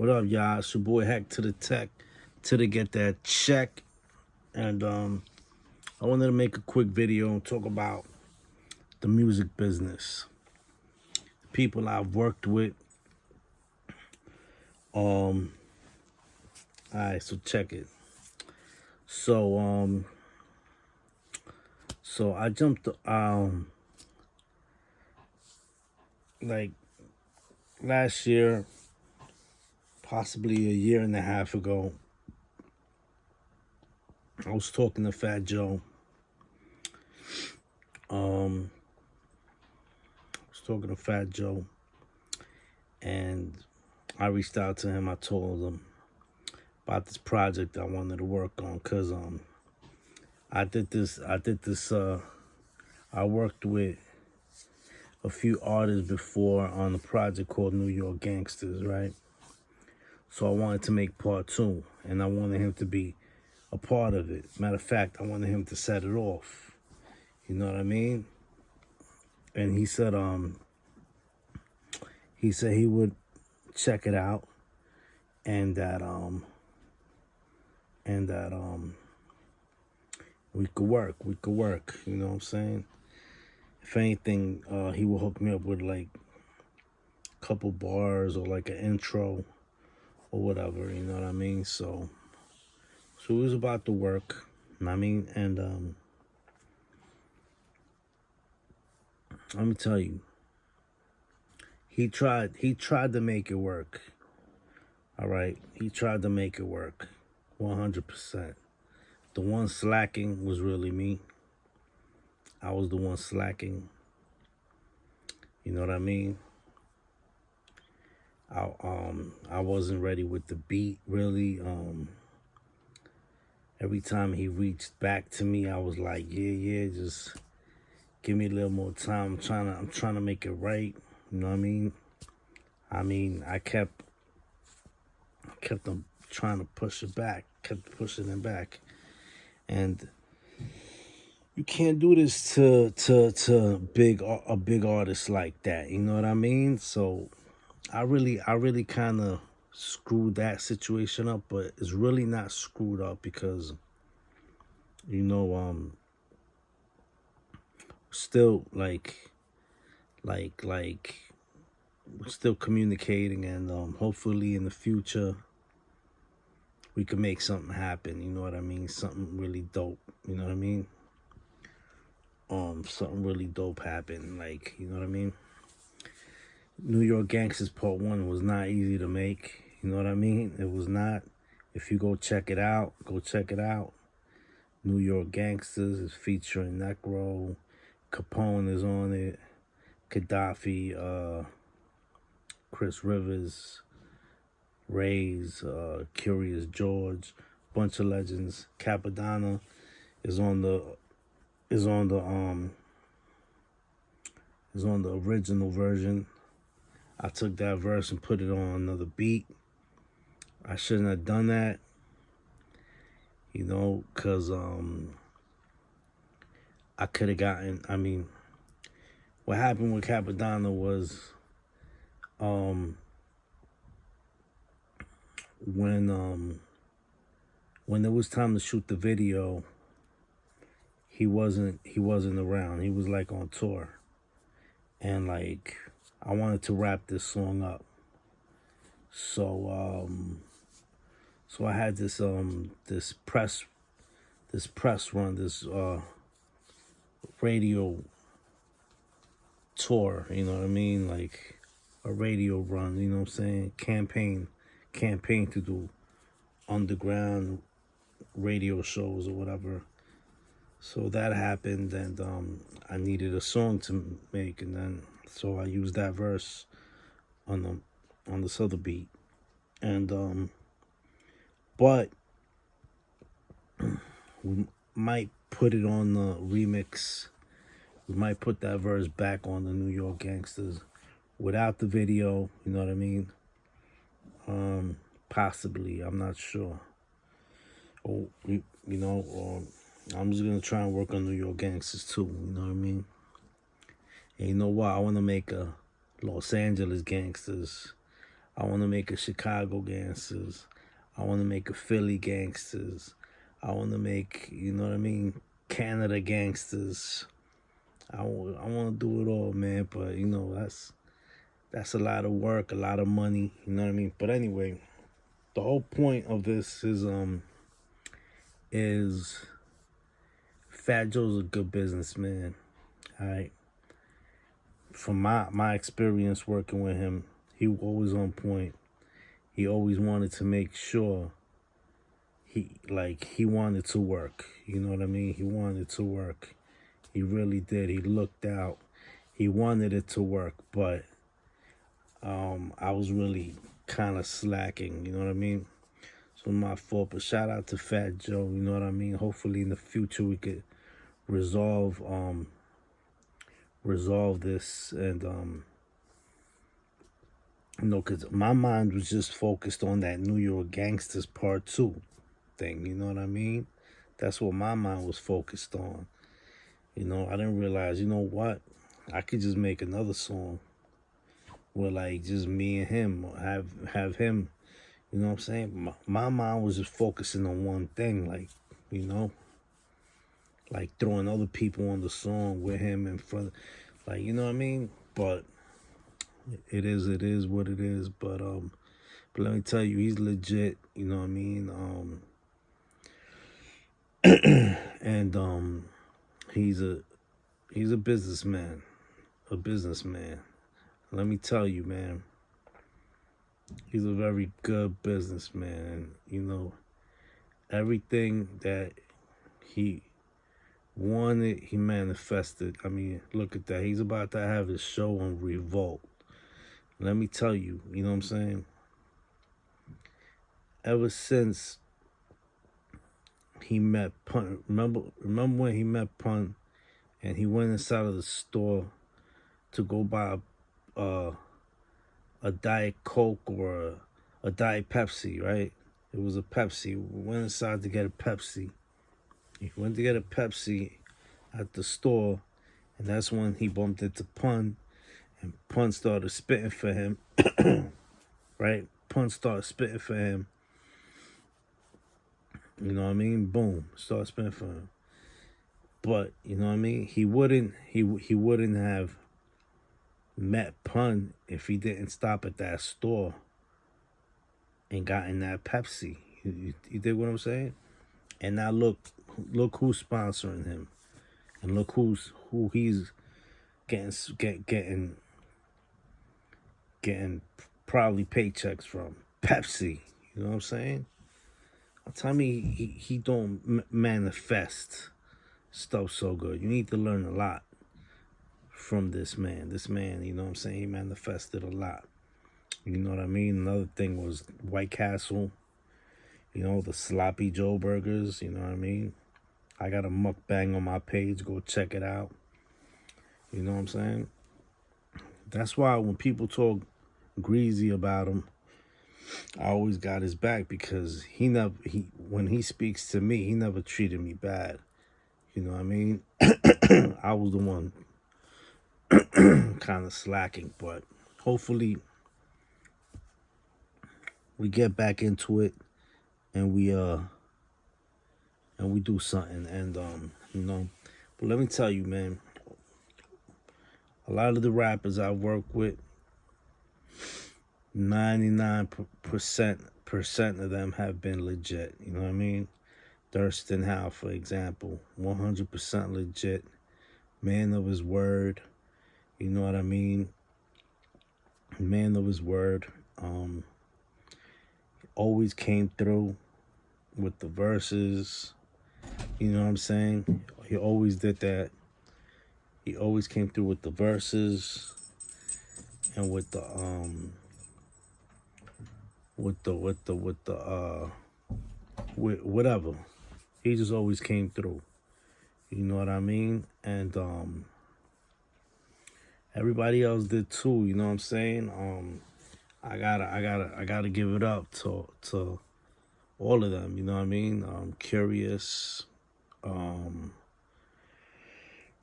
What up, y'all? It's your boy Heck to the Tech to the get that check. And I wanted to make a quick video and talk about the music business. The people I've worked with. Alright, so check it. So I jumped like last year, possibly a year and a half ago. I was talking to Fat Joe. And I reached out to him. I told him about this project I wanted to work on, cause I worked with a few artists before on a project called New York Gangsters, right? So I wanted to make part two, and I wanted him to be a part of it. Matter of fact, I wanted him to set it off. You know what I mean? And he said he would check it out, and that we could work. You know what I'm saying? If anything, he will hook me up with like a couple bars or like an intro or whatever. You know what I mean? So it was about the work. I mean, and let me tell you, he tried to make it work. All right, he tried to make it work, 100%. The one slacking was really me. I was the one slacking. You know what I mean? I wasn't ready with the beat really. Every time he reached back to me, I was like, yeah, just give me a little more time. I'm trying to make it right. You know what I mean? I kept them trying to push it back, kept pushing it back. And you can't do this to a big artist like that. You know what I mean? So I really kind of screwed that situation up, but it's really not screwed up because, you know, still like we're still communicating, and hopefully in the future we can make something happen. You know what I mean? Something really dope. You know what I mean? Something really dope happened. Like, you know what I mean? New York Gangsters Part 1 was not easy to make. You know what I mean? It was not. If you go check it out, New York Gangsters is featuring Necro. Capone is on it. Gaddafi, Chris Rivers, Rays, Curious George, bunch of legends. Capadonna is on the original version. I took that verse and put it on another beat. I shouldn't have done that, you know, because I could have gotten, I mean, what happened with Capadonna was when it was time to shoot the video, he wasn't around. He was like on tour. And like I wanted to wrap this song up. So I had this press run, this radio tour, you know what I mean? Like a radio run, you know what I'm saying? Campaign to do underground radio shows or whatever. So that happened, and I needed a song to make, and then so I used that verse on this other beat, and but we might put it on the remix. We might put that verse back on the New York Gangsters without the video. You know what I mean? Possibly, I'm not sure. Or I'm just gonna try and work on New York Gangsters too. You know what I mean? And you know what? I want to make a Los Angeles Gangsters. I want to make a Chicago Gangsters. I want to make a Philly Gangsters. I want to make, you know what I mean, Canada Gangsters. I want to do it all, man. But you know, that's a lot of work, a lot of money. You know what I mean. But anyway, the whole point of this is Fat Joe's a good businessman. All right. From my experience working with him, he was always on point. He always wanted to make sure he wanted to work. You know what I mean? He wanted to work. He really did. He looked out. He wanted it to work, but I was really kind of slacking. You know what I mean? So my fault. But shout out to Fat Joe. You know what I mean? Hopefully in the future we could resolve this and you know, because my mind was just focused on that New York Gangsters Part 2 thing, you know what I mean? That's what my mind was focused on. You know, I didn't realize, you know what? I could just make another song with like just me and him, or have him, you know what I'm saying? My mind was just focusing on one thing, like, you know, like throwing other people on the song with him in front, like, you know what I mean? But it is what it is. But let me tell you, he's legit. You know what I mean? And he's a businessman, Let me tell you, man, he's a very good businessman. And you know, everything that he wanted, he manifested. I mean, look at that. He's about to have his show on Revolt. Let me tell you, you know what I'm saying? Ever since he met Pun, remember when he met Pun and he went inside of the store to go buy a Diet Coke or a Diet Pepsi, right? It was a Pepsi. We went inside to get a Pepsi. He went to get a Pepsi at the store, and that's when he bumped into Pun, and Pun started spitting for him, right? Pun started spitting for him. You know what I mean? Boom, started spitting for him. But you know what I mean? He wouldn't have met Pun if he didn't stop at that store and gotten that Pepsi. You dig what I'm saying? And now look who's sponsoring him, and look who he's getting probably paychecks from. Pepsi. You know what I'm saying? Tell me he don't manifest stuff so good. You need to learn a lot from this man. This man, you know what I'm saying? He manifested a lot. You know what I mean? Another thing was White Castle. You know, the Sloppy Joe burgers. You know what I mean? I got a mukbang on my page. Go check it out. You know what I'm saying? That's why when people talk greasy about him, I always got his back, because when he speaks to me, he never treated me bad. You know what I mean? I was the one kind of slacking, but hopefully we get back into it and we do something, and you know. But let me tell you, man, a lot of the rappers I work with, 99% of them have been legit. You know what I mean? Thurston Howe, for example, 100% legit, man of his word. You know what I mean? Man of his word. Always came through with the verses. You know what I'm saying? He always did that. He always came through with the verses and with the whatever. He just always came through. You know what I mean? And everybody else did too. You know what I'm saying? I gotta give it up to all of them. You know what I mean? Curious,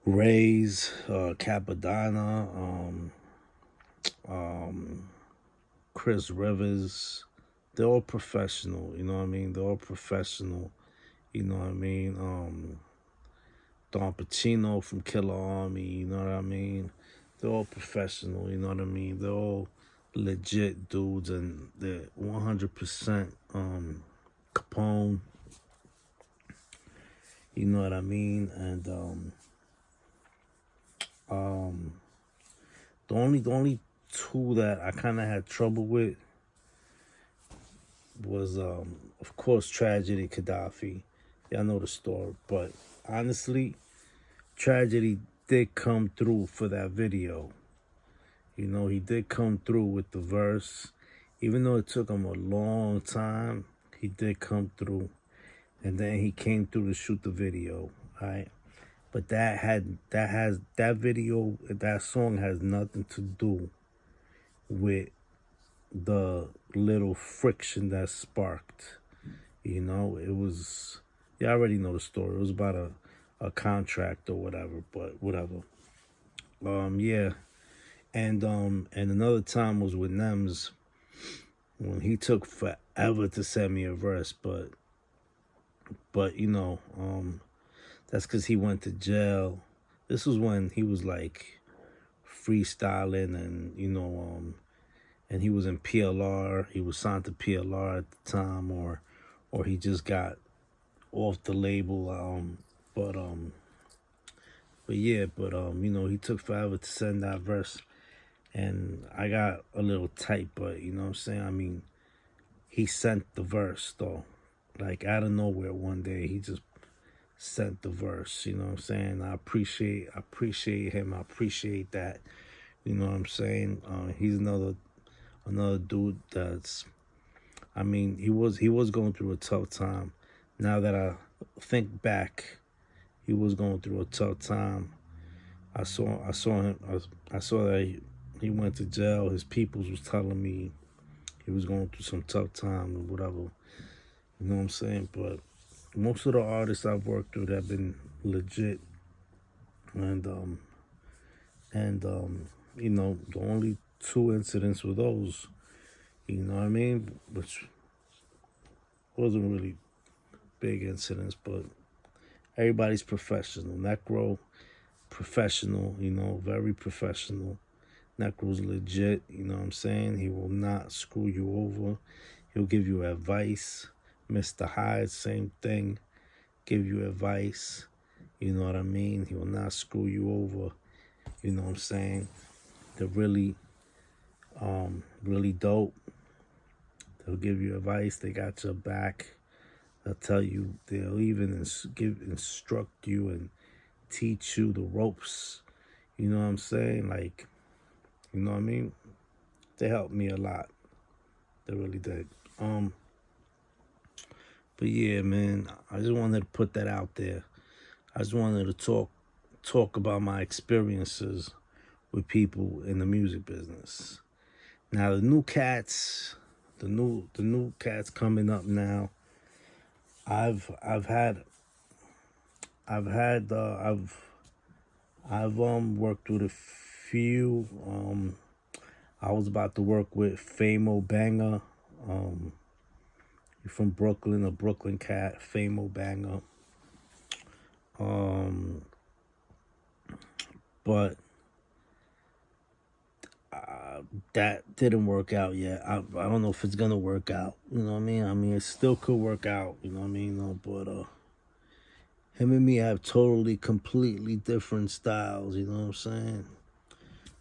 Rays, Capadonna, Chris Rivers. They're all professional, you know what I mean? They're all professional, you know what I mean? Don Pacino from Killer Army, you know what I mean? They're all professional, you know what I mean? They're all legit dudes, and they're 100% Capone, you know what I mean? And the only two that I kind of had trouble with was of course Tragedy Gaddafi. Y'all know the story, but honestly, Tragedy did come through for that video. You know, he did come through with the verse. Even though it took him a long time, he did come through. And then he came through to shoot the video, right? But that video, that song has nothing to do with the little friction that sparked. You know, it was, you already know the story. It was about a contract or whatever, but whatever. Yeah. And another time was with Nems, when he took forever to send me a verse, but you know, that's because he went to jail. This was when he was like freestyling, and you know, and he was in PLR. He was signed to PLR at the time, or he just got off the label. But yeah, you know, he took forever to send that verse, and I got a little tight. But you know what I'm saying? I mean, he sent the verse though, like out of nowhere one day. He just sent the verse. You know what I'm saying? I appreciate him. I appreciate that. You know what I'm saying? He's another dude that's, I mean, he was going through a tough time. Now that I think back, he was going through a tough time. I saw him. I saw that he went to jail. His peoples was telling me he was going through some tough time or whatever. You know what I'm saying? But most of the artists I've worked with have been legit, and you know, the only two incidents were those. You know what I mean? Which wasn't really big incidents, but everybody's professional. Necro, professional, you know, very professional. Necro's legit, you know what I'm saying? He will not screw you over. He'll give you advice. Mr. Hyde, same thing. Give you advice. You know what I mean? He will not screw you over. You know what I'm saying? They're really, really dope. They'll give you advice. They got your back. They'll tell you. They'll even instruct you and teach you the ropes. You know what I'm saying? Like, you know what I mean? They helped me a lot. They really did. But yeah, man, I just wanted to put that out there. I just wanted to talk about my experiences with people in the music business. Now the new cats coming up now. I've worked with a few. I was about to work with Famo Banger. You're from Brooklyn, a Brooklyn cat, Famo Banger. But that didn't work out yet. I don't know if it's gonna work out. You know what I mean? I mean, it still could work out. You know what I mean? But him and me have totally, completely different styles. You know what I'm saying?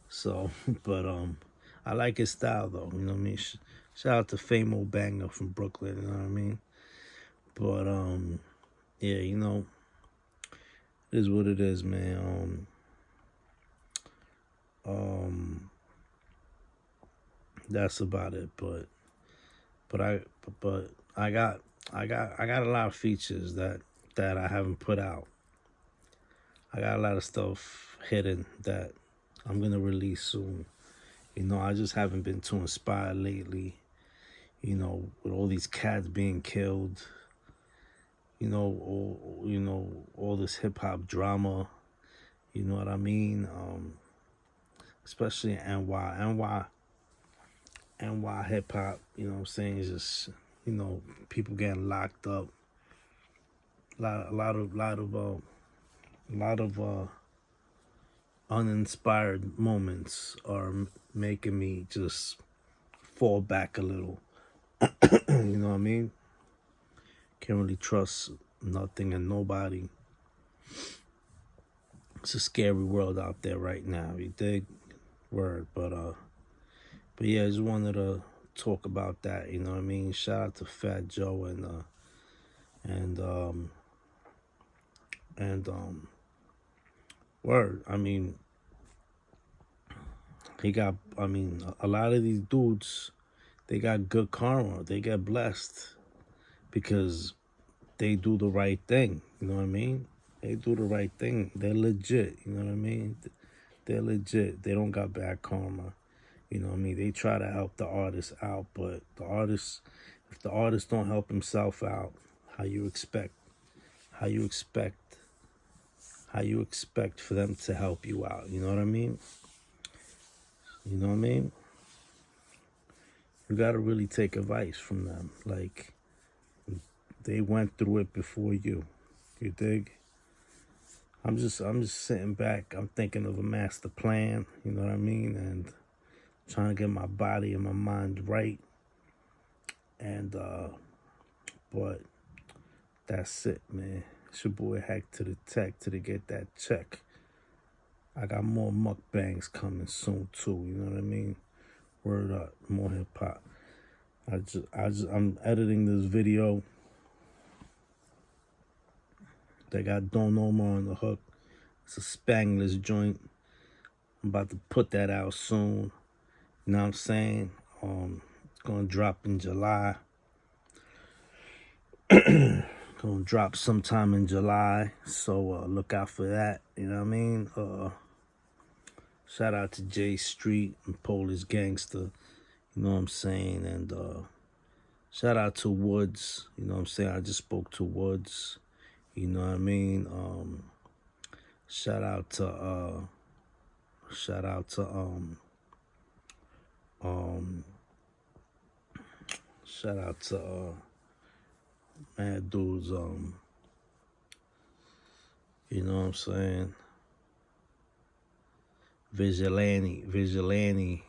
So, but I like his style though. You know what I mean? Shout out to Famo Banger from Brooklyn. You know what I mean? But yeah, you know, it is what it is, man. That's about it. But I got a lot of features that I haven't put out. I got a lot of stuff hidden that I'm gonna release soon. You know, I just haven't been too inspired lately. You know, with all these cats being killed. You know, all this hip hop drama. You know what I mean? Especially in NY. and why hip hop, you know what I'm saying, is just, you know, people getting locked up. A lot of uninspired moments are making me just fall back a little. You know what I mean? Can't really trust nothing and nobody. It's a scary world out there right now. You dig? Word. But yeah, I just wanted to talk about that. You know what I mean? Shout out to Fat Joe and and word. I mean, he got. I mean, a lot of these dudes, they got good karma. They get blessed because they do the right thing. You know what I mean? They do the right thing. They're legit. You know what I mean? They're legit. They don't got bad karma. You know what I mean? They try to help the artist out, but if the artist don't help himself out, how you expect for them to help you out? You know what I mean? You know what I mean? You gotta really take advice from them. Like, they went through it before you. You dig? I'm just sitting back. I'm thinking of a master plan. You know what I mean? And trying to get my body and my mind right. And but that's it, man. It's your boy Hack to the Tech to get that check. I got more mukbangs coming soon too. You know what I mean? Word up, more hip hop. I'm editing this video. They got Don Omar on the hook. It's a Spanglish joint. I'm about to put that out soon. You know what I'm saying? It's gonna drop in July. Gonna drop sometime in July. So look out for that. You know what I mean? Shout out to J Street and Polish Gangster. You know what I'm saying? And shout out to Woods. You know what I'm saying? I just spoke to Woods. You know what I mean? Shout out to mad dudes, you know what I'm saying? Vigilante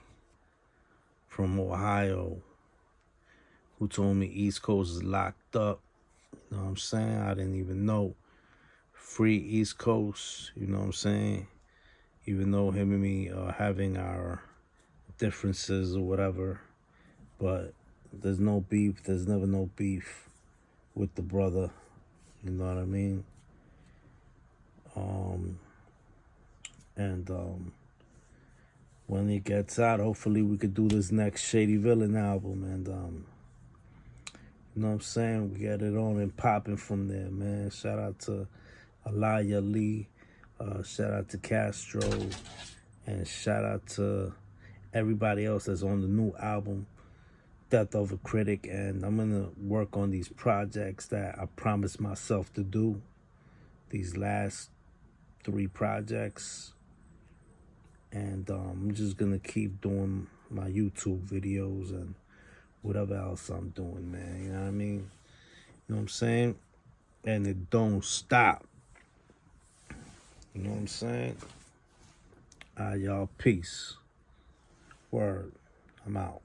from Ohio, who told me East Coast is locked up. You know what I'm saying? I didn't even know. Free East Coast, you know what I'm saying? Even though him and me are having our differences or whatever, but there's no beef. There's never no beef with the brother. You know what I mean? And when it gets out, hopefully we could do this next Shady Villain album, and you know what I'm saying? We get it on and popping from there, man. Shout out to Alaya Lee. Shout out to Castro. And shout out to everybody else that's on the new album, Death of a Critic. And I'm going to work on these projects that I promised myself to do. These last 3 projects. And I'm just going to keep doing my YouTube videos and whatever else I'm doing, man. You know what I mean? You know what I'm saying? And it don't stop. You know what I'm saying? All right, y'all. Peace. Word. I'm out.